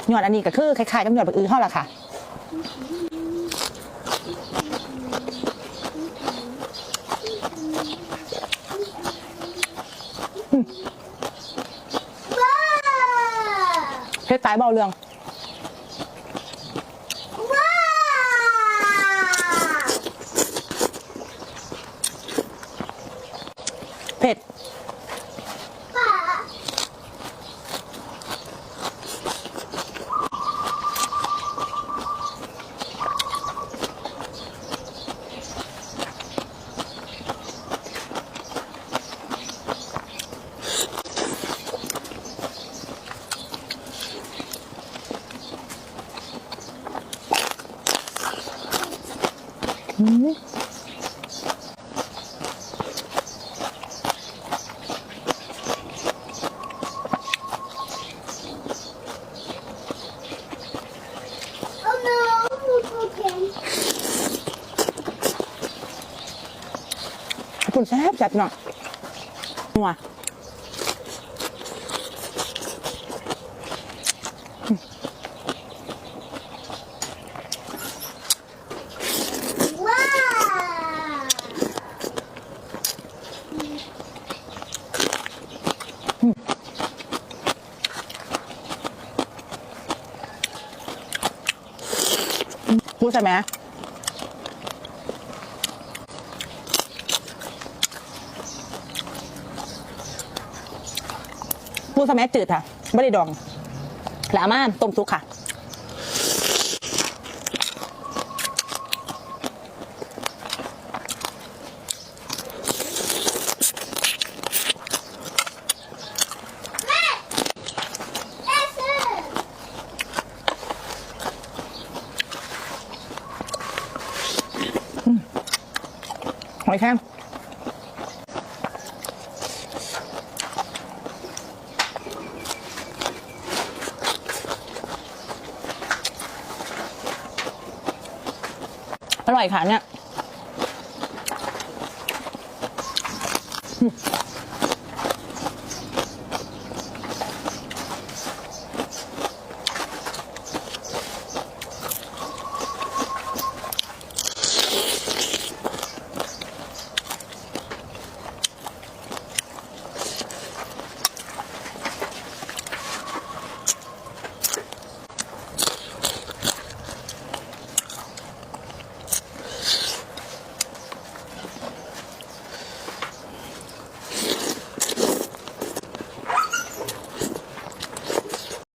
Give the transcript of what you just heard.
หยอดอันนี้ก็คือคล้ายๆกับหยอดบักอื้อเท่าล่ะค่ะเพชรสายเบาเรื่องเผ็ดคุณแซ่บจัดเนาะนัวพูดใช่ไหมพูดสมัยจืดค่ะไม่ได้ดองแล้วมาต้มซุกค่ะหอยแครงอร่อยค่ะเนี่ย